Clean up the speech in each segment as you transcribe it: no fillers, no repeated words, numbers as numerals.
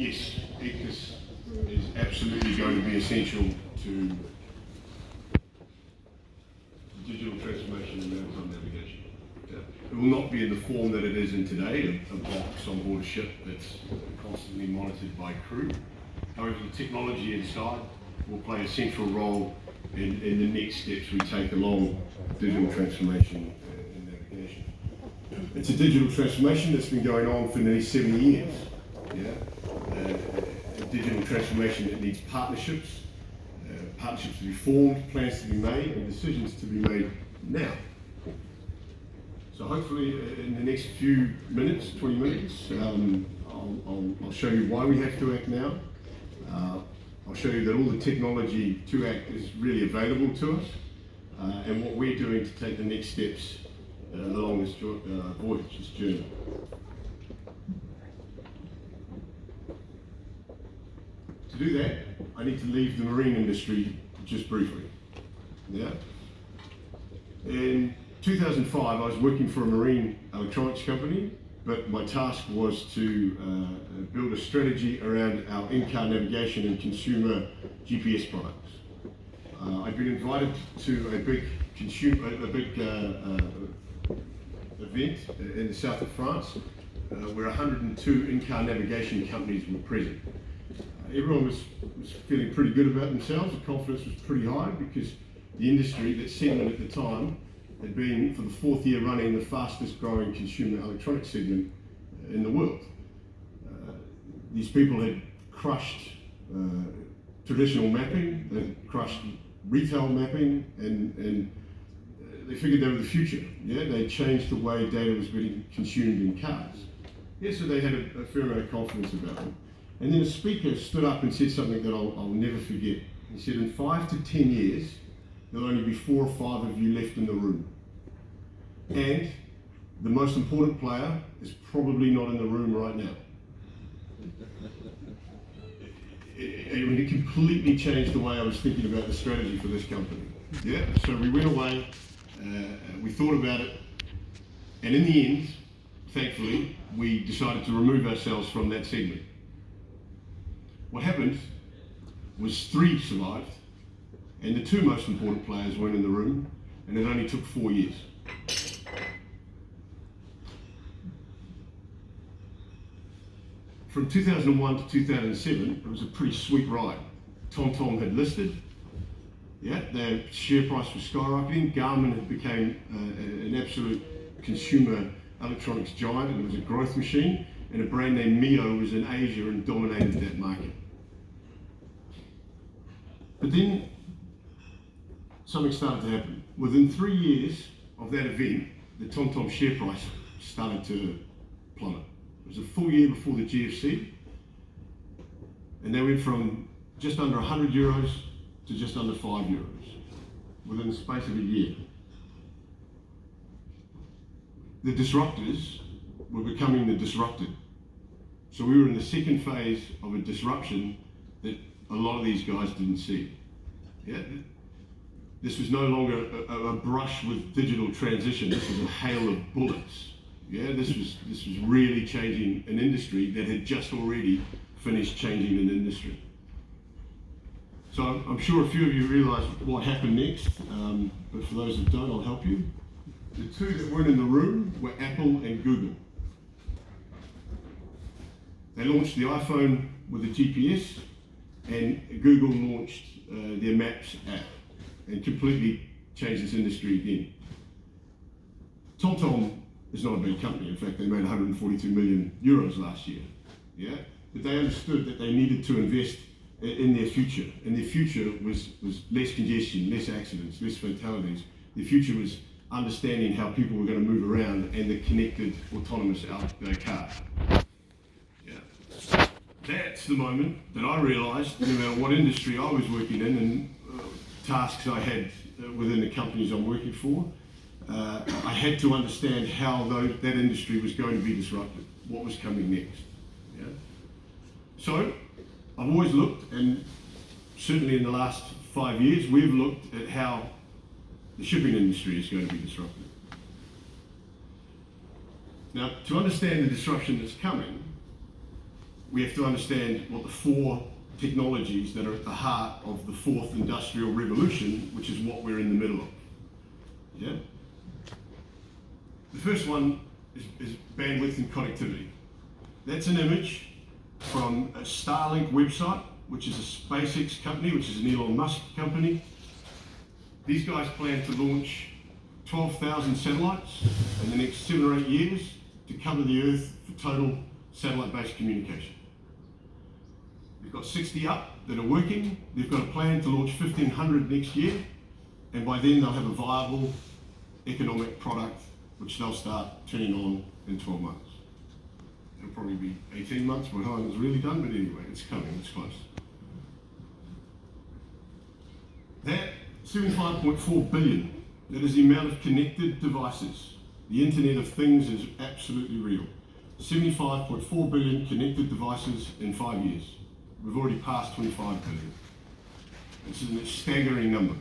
Yes, ECDIS is absolutely going to be essential to digital transformation and maritime navigation. It will not be in the form that it is in today, a box on board a ship that's constantly monitored by crew. However, the technology inside will play a central role in the next steps we take along digital transformation and navigation. It's a digital transformation that's been going on for nearly 70 years. Yeah? A digital transformation that needs partnerships, partnerships to be formed, plans to be made, and decisions to be made now. So hopefully in the next few minutes, 20 minutes, I'll show you why we have to act now. I'll show you that all the technology to act is really available to us, and what we're doing to take the next steps along this voyage, this journey. To do that, I need to leave the marine industry just briefly. Yeah. In 2005, I was working for a marine electronics company, but my task was to build a strategy around our in-car navigation and consumer GPS products. I'd been invited to a big event in the south of France, where 102 in-car navigation companies were present. Everyone was feeling pretty good about themselves. The confidence was pretty high because the industry, that segment at the time, had been for the 4th year running the fastest growing consumer electronics segment in the world. These people had crushed traditional mapping, they had crushed retail mapping, and they figured they were the future. Yeah, they changed the way data was being consumed in cars. Yeah, so they had a fair amount of confidence about them. And then a speaker stood up and said something that I'll never forget. He said, in 5 to 10 years, there'll only be 4 or 5 of you left in the room. And the most important player is probably not in the room right now. It completely changed the way I was thinking about the strategy for this company. Yeah, so we went away, we thought about it, and in the end, thankfully, we decided to remove ourselves from that segment. What happened was 3 survived, and the 2 most important players weren't in the room, and it only took 4 years. From 2001 to 2007, it was a pretty sweet ride. TomTom had listed, yeah, their share price was skyrocketing. Garmin had become an absolute consumer electronics giant, and it was a growth machine, and a brand named Mio was in Asia and dominated that market. But then something started to happen. Within 3 years of that event, the TomTom share price started to plummet. It was a full year before the GFC, and they went from just under 100 euros to just under 5 euros within the space of a year. The disruptors were becoming the disrupted. So we were in the second phase of a disruption that a lot of these guys didn't see. Yeah? This was no longer a brush with digital transition. This was a hail of bullets. Yeah, this was really changing an industry that had just already finished changing an industry. So I'm sure a few of you realise what happened next, but for those that don't, I'll help you. The 2 that weren't in the room were Apple and Google. They launched the iPhone with a GPS, and Google launched their Maps app, and completely changed this industry again. TomTom is not a big company. In fact, they made 142 million euros last year. Yeah, but they understood that they needed to invest in their future, and their future was less congestion, less accidents, less fatalities. Their future was understanding how people were going to move around and the connected autonomous car. Yeah, that's the moment that I realised, no matter what industry I was working in and tasks I had within the companies I'm working for, I had to understand how that industry was going to be disrupted, what was coming next. Yeah? So I've always looked, and certainly in the last 5 years, we've looked at how the shipping industry is going to be disrupted. Now, to understand the disruption that's coming, we have to understand what the 4 technologies that are at the heart of the 4th industrial revolution, which is what we're in the middle of. Yeah? The first one is bandwidth and connectivity. That's an image from a Starlink website, which is a SpaceX company, which is an Elon Musk company. These guys plan to launch 12,000 satellites in the next 7 or 8 years to cover the Earth for total satellite-based communication. They've got 60 up that are working. They've got a plan to launch 1,500 next year, and by then they'll have a viable economic product which they'll start turning on in 12 months. It'll probably be 18 months by the time it's really done, but anyway, it's coming, it's close. That 75.4 billion, that is the amount of connected devices. The Internet of Things is absolutely real. 75.4 billion connected devices in 5 years. We've already passed 25 billion. This is a staggering number.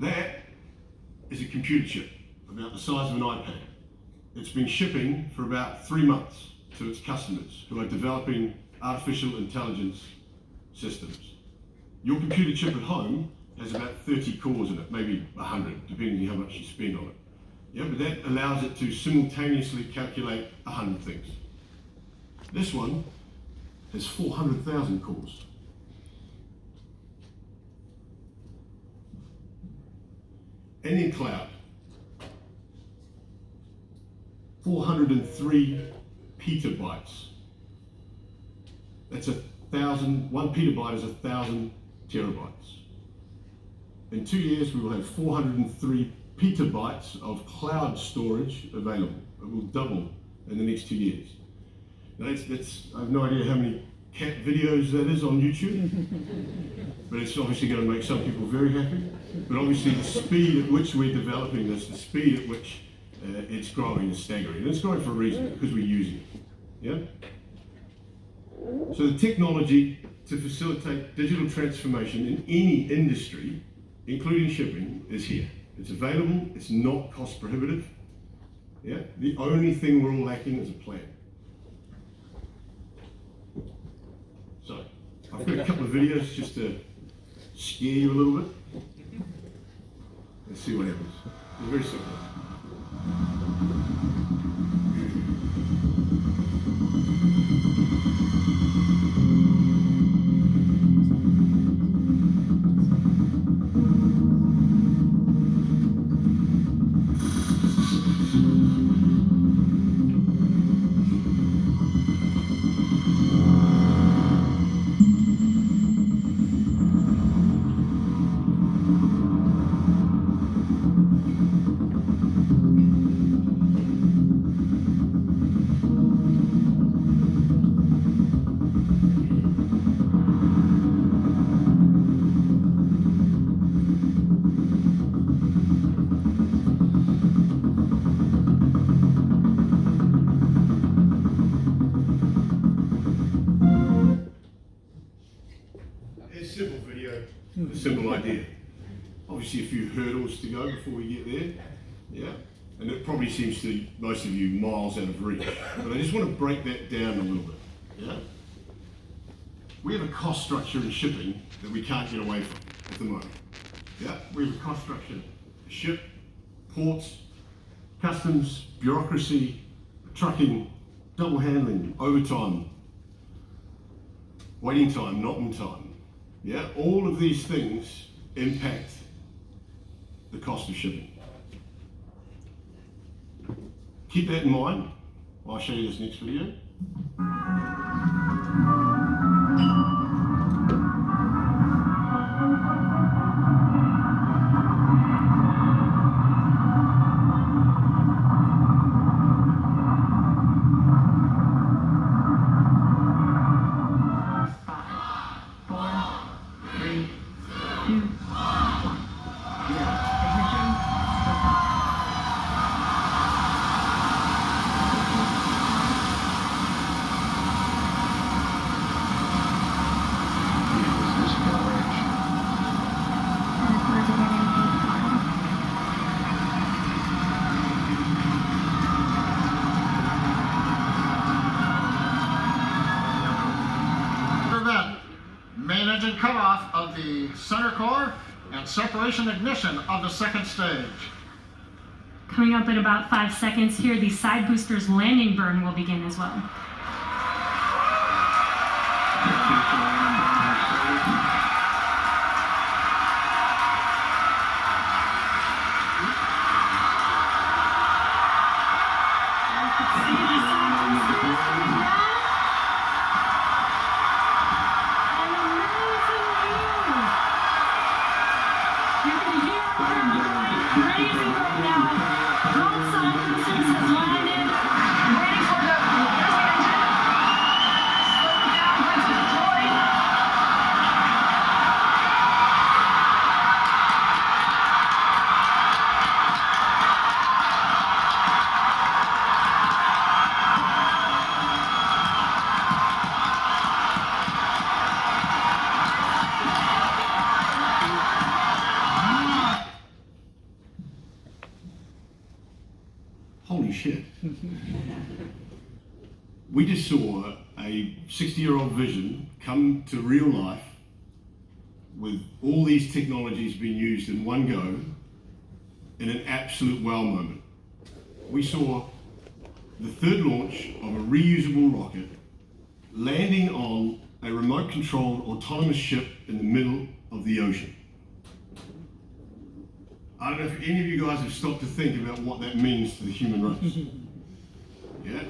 That is a computer chip about the size of an iPad. It's been shipping for about 3 months to its customers who are developing artificial intelligence systems. Your computer chip at home has about 30 cores in it, maybe 100, depending on how much you spend on it. Yeah, but that allows it to simultaneously calculate 100 things. This one has 400,000 cores. And in cloud, 403 petabytes. That's 1,000, 1 petabyte is 1,000 terabytes. In 2 years, we will have 403 petabytes of cloud storage available. It will double in the next 2 years. Now that's I have no idea how many cat videos that is on YouTube, but it's obviously going to make some people very happy. But obviously the speed at which we're developing this, the speed at which it's growing is staggering. And it's growing for a reason, because we're using it. Yeah? So the technology to facilitate digital transformation in any industry, including shipping, is here. It's available, it's not cost prohibitive. Yeah? The only thing we're all lacking is a plan. So, I've got a couple of videos just to scare you a little bit. Let's see what happens. It's very simple. Simple video, a simple idea. Obviously a few hurdles to go before we get there, yeah? And it probably seems to most of you miles out of reach. But I just want to break that down a little bit, yeah? We have a cost structure in shipping that we can't get away from at the moment, yeah? We have a cost structure for ship, ports, customs, bureaucracy, trucking, double handling, overtime, waiting time, not-in time. Yeah, all of these things impact the cost of shipping. Keep that in mind while I show you this next video. engine cutoff of the center core and separation ignition of the second stage. Coming up in about 5 seconds here, the side boosters landing burn will begin as well. Holy shit. We just saw a 60-year-old vision come to real life with all these technologies being used in one go in an absolute wow moment. We saw the third launch of a reusable rocket landing on a remote-controlled autonomous ship in the middle of the ocean. I don't know if any of you guys have stopped to think about what that means to the human race. Yeah.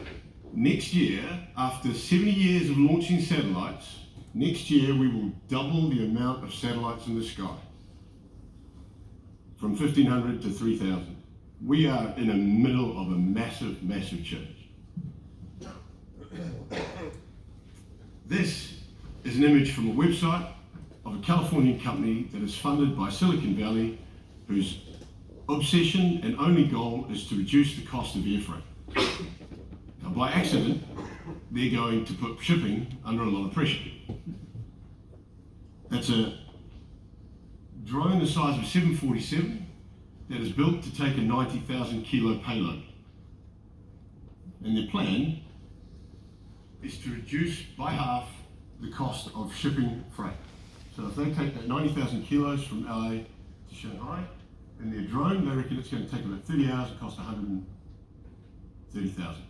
Next year, after 70 years of launching satellites, next year we will double the amount of satellites in the sky. From 1,500 to 3,000. We are in the middle of a massive, massive change. This is an image from a website of a Californian company that is funded by Silicon Valley, whose obsession and only goal is to reduce the cost of air freight. Now, by accident, they're going to put shipping under a lot of pressure. That's a drone the size of a 747 that is built to take a 90,000 kilo payload. And their plan is to reduce by half the cost of shipping freight. So if they take that 90,000 kilos from LA to Shanghai, in their drone, they reckon it's going to take about 30 hours and cost 130,000,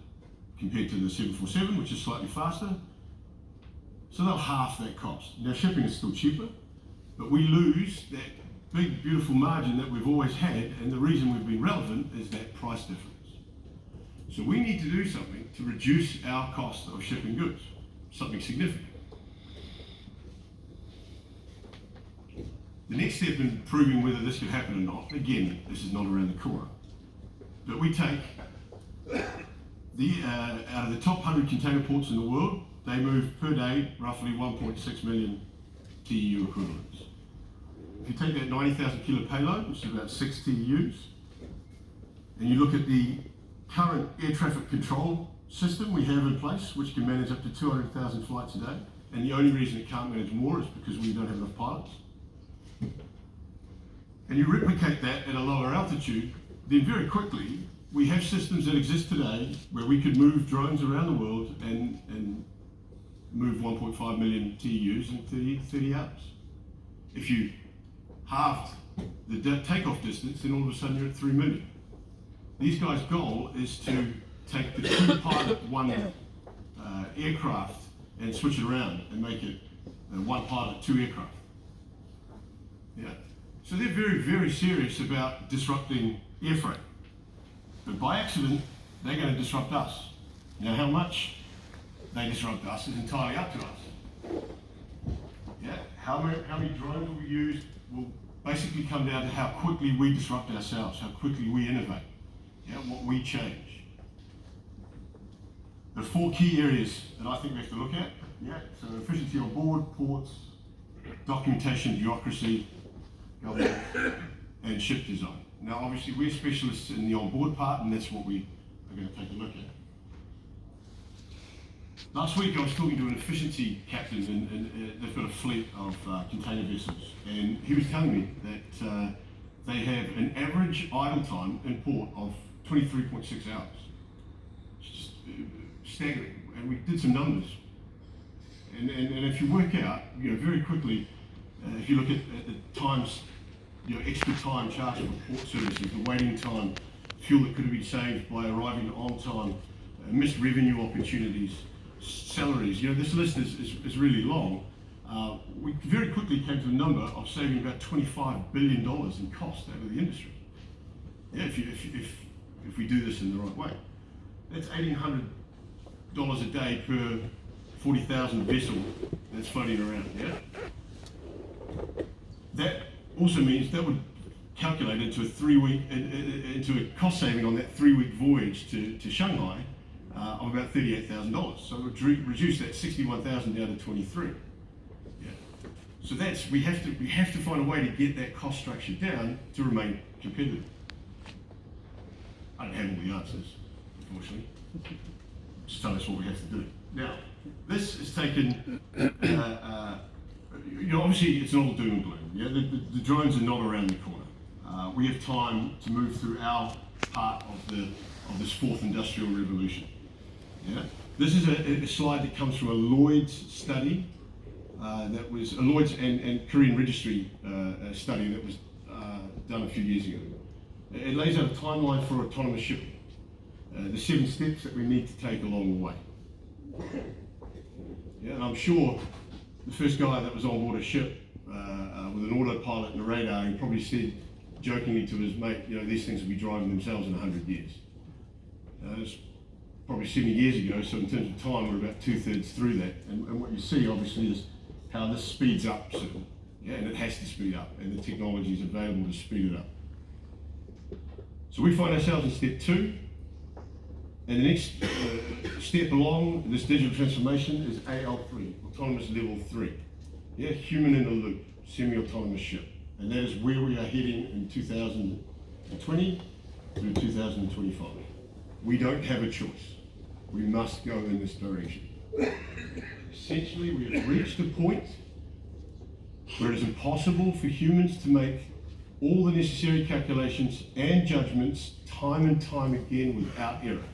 compared to the 747, which is slightly faster. So they'll half that cost. Now shipping is still cheaper, but we lose that big, beautiful margin that we've always had, and the reason we've been relevant is that price difference. So we need to do something to reduce our cost of shipping goods, something significant. The next step in proving whether this could happen or not, again, this is not around the corner, but we take out of the top 100 container ports in the world, they move per day roughly 1.6 million TEU equivalents. If you take that 90,000 kilo payload, which is about 6 TEUs, and you look at the current air traffic control system we have in place, which can manage up to 200,000 flights a day, and the only reason it can't manage more is because we don't have enough pilots. And you replicate that at a lower altitude, then very quickly we have systems that exist today where we could move drones around the world and move 1.5 million TEUs in 30 hours. If you halved the takeoff distance, then all of a sudden you're at 3 million. These guys' goal is to take the two pilot, one aircraft and switch it around and make it one pilot, two aircraft. Yeah. So they're very, very serious about disrupting air freight. But by accident, they're going to disrupt us. Now, how much they disrupt us is entirely up to us. Yeah. How many drones we use will basically come down to how quickly we disrupt ourselves, how quickly we innovate, yeah, what we change. There are 4 key areas that I think we have to look at. Yeah. So efficiency on board, ports, documentation, bureaucracy, government, and ship design. Now, obviously, we're specialists in the on-board part, and that's what we are going to take a look at. Last week, I was talking to an efficiency captain, and they've got a fleet of container vessels, and he was telling me that they have an average idle time in port of 23.6 hours. It's just staggering, and we did some numbers. And if you work out, very quickly, If you look at times, extra time charged for port services, the waiting time, fuel that could have been saved by arriving on time, missed revenue opportunities, salaries, this list is really long. We very quickly came to the number of saving about $25 billion in cost out of the industry. Yeah, if we do this in the right way. That's $1,800 a day per 40,000 vessel that's floating around, yeah? That also means that would calculate into into a cost saving on that 3-week voyage to Shanghai of about $38,000. So it would reduce that 61,000 down to 23. Yeah. So we have to find a way to get that cost structure down to remain competitive. I don't have all the answers, unfortunately. Just tell us what we have to do. Now, this is taken, obviously it's not all doom and gloom. Yeah? The drones are not around the corner. We have time to move through our part of this fourth industrial revolution. Yeah? This is a slide that comes from a Lloyd's study, that was a Lloyd's and Korean registry study that was done a few years ago. It lays out a timeline for autonomous shipping, the 7 steps that we need to take along the way. Yeah, and I'm sure the first guy that was on board a ship with an autopilot and a radar, he probably said jokingly to his mate, these things will be driving themselves in 100 years. It's probably 70 years ago, so in terms of time, we're about 2/3 through that. And what you see, obviously, is how this speeds up soon. Yeah, and it has to speed up, and the technology is available to speed it up. So we find ourselves in step 2, and the next step along this digital transformation is AL3, autonomous level 3. Yeah, human in the loop, semi-autonomous ship. And that is where we are heading in 2020 through 2025. We don't have a choice. We must go in this direction. Essentially, we have reached a point where it is impossible for humans to make all the necessary calculations and judgments time and time again without error.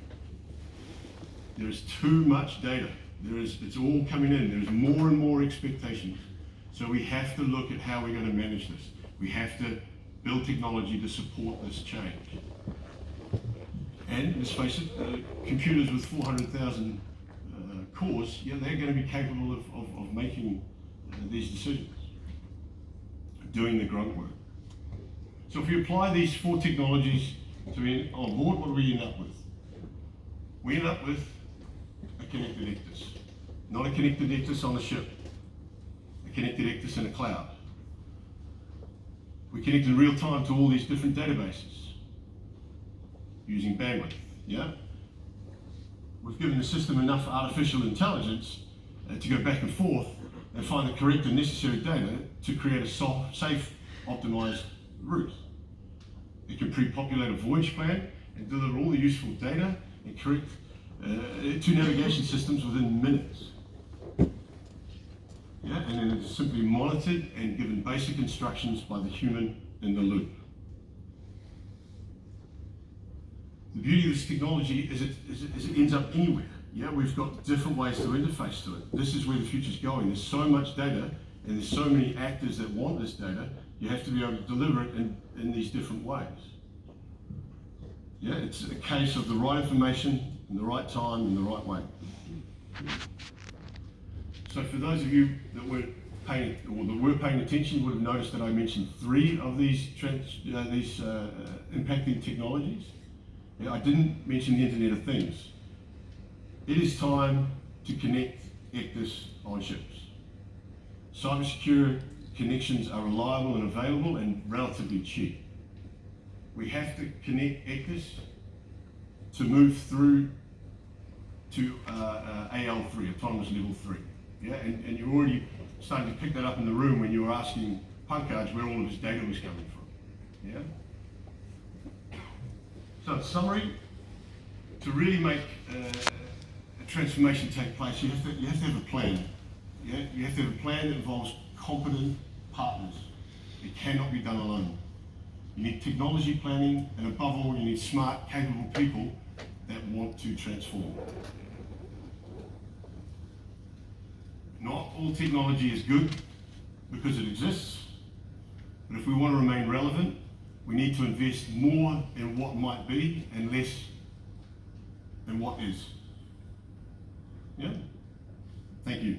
There is too much data. It's all coming in. There's more and more expectations. So we have to look at how we're going to manage this. We have to build technology to support this change. And let's face it, computers with 400,000 cores, they're going to be capable of making these decisions, doing the grunt work. So if we apply these 4 technologies on board, what do we end up with? We end up with a connected ECDIS. Not a connected ECDIS on the ship, a connected ECDIS in a cloud. We connect in real time to all these different databases using bandwidth, yeah? We've given the system enough artificial intelligence to go back and forth and find the correct and necessary data to create a safe, optimized route. It can pre-populate a voyage plan and deliver all the useful data and correct to navigation systems within minutes. Yeah, and then it's simply monitored and given basic instructions by the human in the loop. The beauty of this technology is it ends up anywhere. Yeah, we've got different ways to interface to it. This is where the future's going. There's so much data, and there's so many actors that want this data. You have to be able to deliver it in these different ways. Yeah, it's a case of the right information in the right time in the right way. So for those of you that were paying attention, you would have noticed that I mentioned 3 of these impacting technologies. Yeah, I didn't mention the Internet of Things. It is time to connect ECDIS on ships. Cybersecure connections are reliable and available and relatively cheap. We have to connect ECDIS to move through to AL3, autonomous level 3. Yeah, and you're already starting to pick that up in the room when you were asking Pankaj where all of his data was coming from. Yeah. So in summary, to really make a transformation take place, you have to have a plan. Yeah? You have to have a plan that involves competent partners. It cannot be done alone. You need technology planning, and above all, you need smart, capable people that want to transform. Not all technology is good, because it exists. But if we want to remain relevant, we need to invest more in what might be and less in what is. Yeah? Thank you.